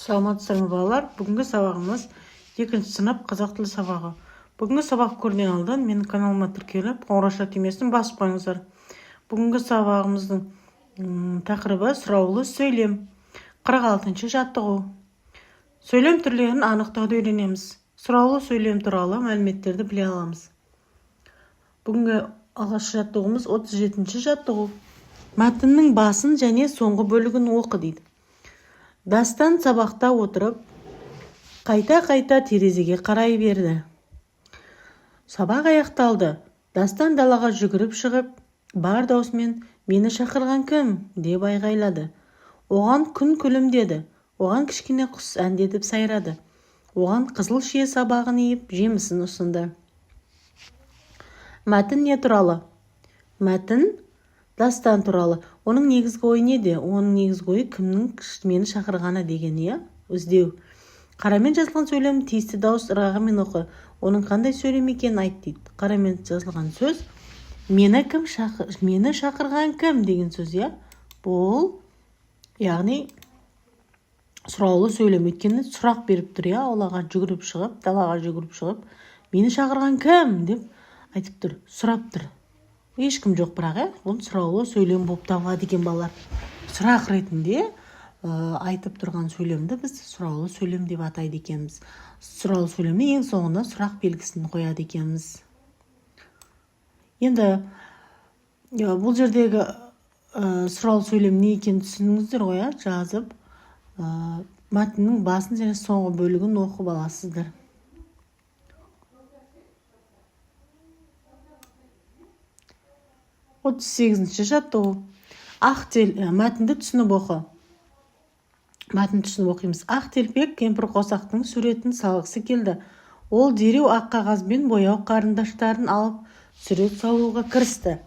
Саламатсыздар ма балалар? Бүгінгі сабағымыз 2 сынып қазақ тілі сабағы. Бүгінгі сабақ көруден алдын менің каналыма тіркеліп, қоңырау түймесін басып қойыңыздар. Бүгінгі сабағымыздың тақырыбы сұраулы сөйлем. 46-шы жаттығу. Сөйлем түрлерін анықтауды үйренеміз. Сұраулы сөйлем туралы мәліметтерді біле аламыз. Бүгінгі алғашқы жаттығуымыз 37-ші жаттығу. Мәтіннің басын және соңғы бөлігін оқы дейді. Дастан сабақта отырып, қайта-қайта терезеге қарай берді. Сабақ аяқталды. Дастан далаға жүгіріп шығып, бар даусымен «Мені шақырған кім?» деп айғайлады. Оған күн күлімдеді. Оған кішкене құс әндетіп сайрады. Оған қызыл шие сабағын иіп, жемісін ұсынды. Мәтін не туралы? Мәтін дастан туралы. Оның негізгі ойы неде? Оның негізгі ойы кімнің мені шақырғаны деген, іздеу. Қарамен жазылған сөйлем тиісті дауыс ырғағымен оқы. Оның қандай сөйлем екенін айт дейді. Қарамен жазылған сөз мені шақырған кім деген сөз, Бұл яғни сұраулы сөйлем, өйткені сұрақ беріп тұр, оларға жүгіріп шығып, далаға жүгіріп шығып, мені шақырған кім деп айтып тұр, сұрап тұр. Ешкім жоқ бірақ, ол сұраулы сөйлем болып табылады екен балалар. Сұрақ ретінде айтып тұрған сөйлемді біз сұраулы сөйлем деп атайды екенбіз. Сұраулы сөйлемнің ең соңында сұрақ белгісін қояды екенбіз. Енді бұл жердегі сұраулы сөйлем не екенін түсіндіңіздер ғой, жазып мәтіннің басын және соңғы бөлігін оқып аласыздар. Отыз 38-ші жаттығу. Мәтінді түсініп оқы. Мәтінді түсініп оқимыз. Ақ телпек кемпір қосақтың суретін салғысы келді. Ол дереу ақ қағазбен бояу қарындаштарын алып сурет салуға кірісті.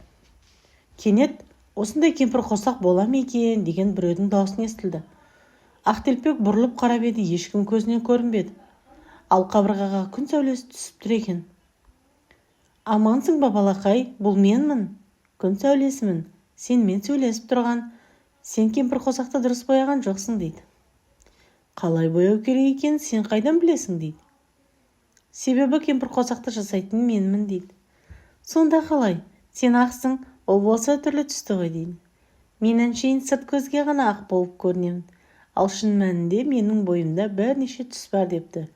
Кенет осындай кемпір қосақ бола ма екен деген біреудің даусын естілді. Ақ телпек бұрылып қарап еді, ешкім көзінен көрінбеді. Ал қабырғаға күн сәулесі түсіп тұр екен. Амансың ба балақай, бұл менмін. Күн сәулесімін. Сенмен сөйлесіп тұрған. Сен кемпір қосақты дұрыс бояған жоқсың дейді. Қалай бояу керек екенін сен қайдан білесің дейді. Себебі кемпір қосақты жасайтын менмін дейді. Сонда қалай? Сен ақсың, ол болса түрлі түсті ғой дейді. Мен әншейін сырт көзге ғана ақ болып көрінемін. Ал шын мәнінде менің бойымда бірнеше түс бар депті.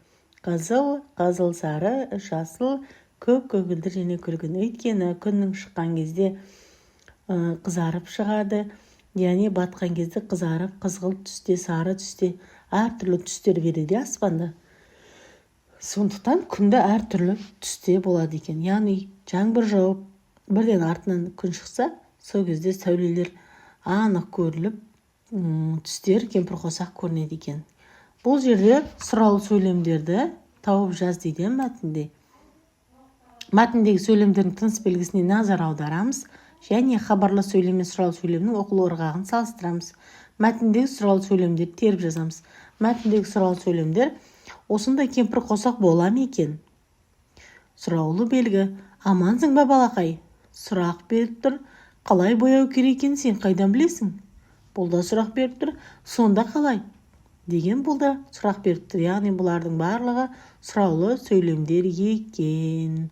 Қызыл, қызыл сары, жасыл, көк көгілдір және күлгін. Өйткені күннің шыққан кезде қызарып шығады, яғни батқан кезде қызарып, қызғылт түсте, сары түсте, әртүрлі түстер береді аспанда. Сондықтан күнді әртүрлі түсте болады екен. Яғни жаңбыр жауып, бірден артынан күн шықса, сол кезде сәулелер анық көріліп, түстер кемпір қосақ көрінеді екен. Бұл жерде сұраулы сөйлемдерді тауып жаз дейді мәтінде. Мәтіндегі сөйлемдердің тыныс белгісіне назар аударамыз және хабарлы сөйлем мен сұраулы сөйлемнің оқылу ырғағын салыстырамыз. Мәтіндегі сұраулы сөйлемдерді теріп жазамыз. Мәтіндегі сұраулы сөйлемдер осындай кемпір қосақ бола ма екен? Сұраулы белгі. Амансың ба балақай? Сұрақ беріп тұр. Қалай бояу керек екенін сен қайдан білесің? Бұл да сұрақ беріп тұр. Сонда қалай? Деген бұл да сұрақ беріп тұр. Яғни бұлардың барлығы сұраулы сөйлемдер екен.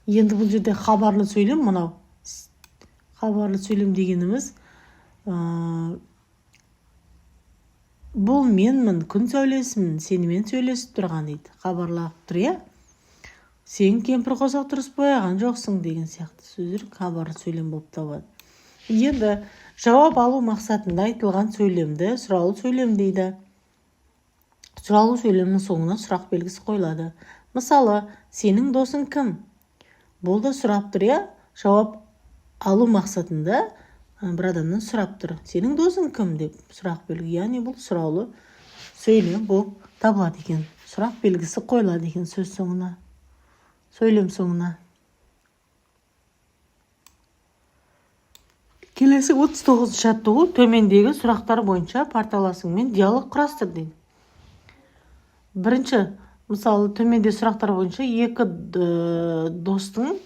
Енді бұл жерде хабарлы сөйлем, мынау. Хабарлы сөйлем дегеніміз бұл менмін, күн сәулесімін, сенімен сөйлесіп тұрған дейді. Хабарлап тұр, Сен кемпір қосақ дұрыс бояған жоқсың деген сияқты сөздер хабарлы сөйлем болып табылады. Енді жауап алу мақсатында айтылған сөйлемді сұраулы сөйлем дейді. Сұраулы сөйлемнің соңына сұрақ белгісі қойылады. Мысалы, сенің досың кім? Бұл да сұрап тұр, жауап алу мақсатында бір адамнан сұрап тұр. Сенің досың кім деп сұрақ белгі, яғни бұл сұраулы сөйлем болып табылады екен. Сұрақ белгісі қойылады екен сөз соңына, сөйлем соңына. Келесі 39 жаттығу. Төмендегі сұрақтар бойынша парталасыңмен диалог құрастыр дейді. Бірінші, мысалы, төменде сұрақтар бойынша екі достың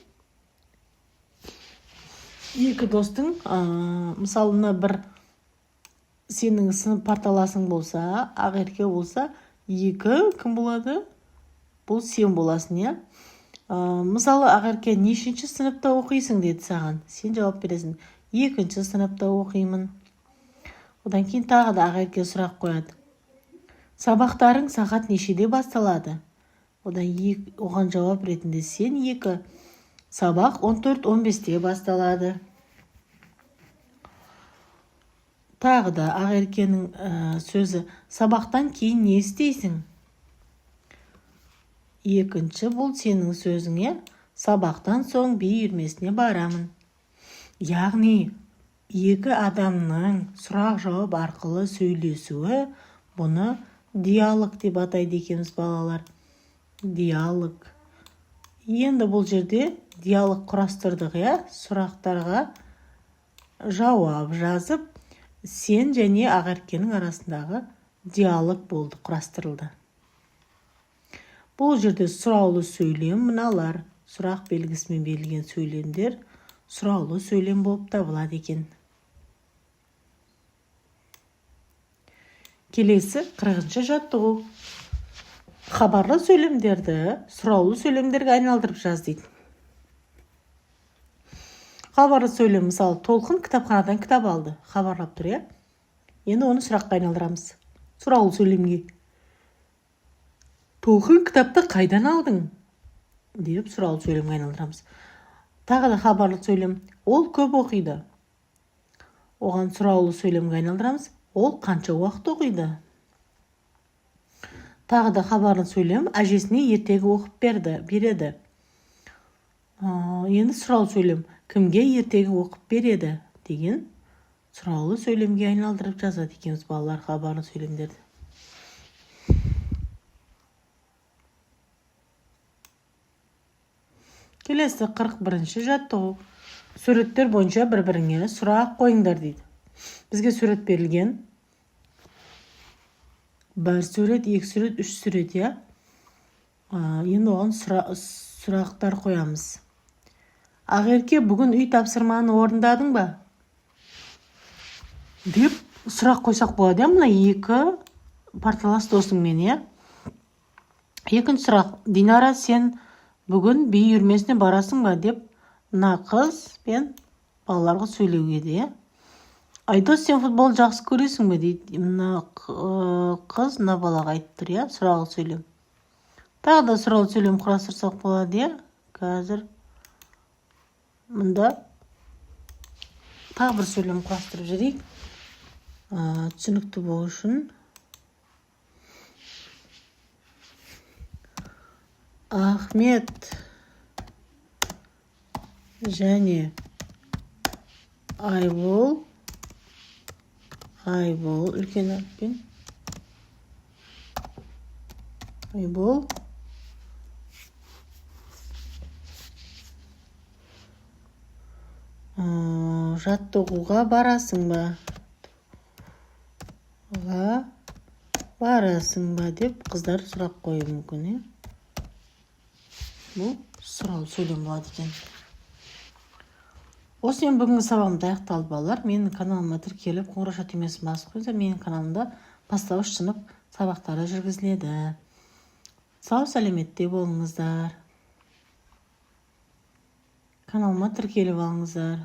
мысалы, бір сенің сынып парталасың болса, Ақерке болса, 2 кім болады? Бұл сен боласың, иә? Мысалы, Ақерке, нешінші сыныпта оқисың деді саған. Сен жауап бересің: 2-ші сыныпта оқимын. Одан кейін тағы да Ақерке сұрақ қояды: сабақтарың сағат нешеде басталады? Оған жауап ретінде сен 2: сабақ 14-15-те басталады. Тағы да Ақеркенің сөзі: сабақтан кейін не істейсің? 2-ші бұл сенің сөзіңе: сабақтан соң би үйірмесіне барамын. Яғни 2 адамның сұрақ-жауап арқылы сөйлесуі, бұны диалог деп атайды екенбіз, балалар. Диалог. Енді бұл жерде диалог құрастырдық, иә? Сұрақтарға жауап жазып, сен және Ақеркенің арасындағы диалог болды, құрастырылды. Бұл жерде сұраулы сөйлем мыналар. Сұрақ белгісімен берілген сөйлемдер сұраулы сөйлем болып табылады екен. Келесі 40-шы жаттығу. Хабарлы сөйлемдерді сұраулы сөйлемдерге айналдырып жаз дейді. Хабарлы сөйлем, мысалы, Толқын кітапханадан кітап алды. Хабарлап тұр, иә? Енді оны сұраққа айналдырамыз. Сұраулы сөйлемге: Толқын кітапты қайдан алдың? Деп сұраулы сөйлемге айналдырамыз. Тағы да хабарлы сөйлем: ол көп оқиды. Оған сұраулы сөйлемге айналдырамыз: ол қанша уақыт оқиды? Тағы да хабарлы сөйлем: әжесіне ертегі оқып береді. Енді сұраулы сөйлем: кімге ертегі оқып береді? Деген сұраулы сөйлемге айналдырып жазады екенбіз, балалар, хабарлы сөйлемдерді. Келесі 41-ші жаттығу. Суреттер бойынша бір-біріңе сұрақ қойыңдар дейді. Бізге сурет берілген. 1 сурет, 2 сурет, 3 сурет, иә? Енді оған сұрақтар қоямыз. Ақерке, бүгін үй тапсырманы орындадың ба? Деп сұрақ қойсақ болады, иә? Мына 2 парталас досыңмен, иә? Екінші сұрақ: Динара, сен бүгін би үйірмесіне барасың ба? Деп мына қыз пен балаларға сөйлеуге де, иә? Айдос, сен футбол жақсы көресің бе? Дейді. Мына қыз мына балаға айтып тұр, иә? Сұраулы сөйлем. Тағы да сұраулы сөйлем құрастырсақ болады, иә? Қазір мұнда тағы бір сөйлем құрастырып жіберейік. Түсінікті болу үшін. Ахмет және Айбол, үлкен әріппен, Айбол жаттығуға барасың ба? Деп қыздар сұрақ қойы мүмкін, е? Бұл сұраулы сөйлем болады екен. Осымен бүгінгі сабағымыз аяқталды, балалар. Менің каналыма тіркеліп, қоңырауша түймесін басып қойыңыздар. Менің каналымда бастауыш сынып сабақтары жүргізіледі. Сау сәлеметте болыңыздар. Каналыма тіркеліп алыңыздар.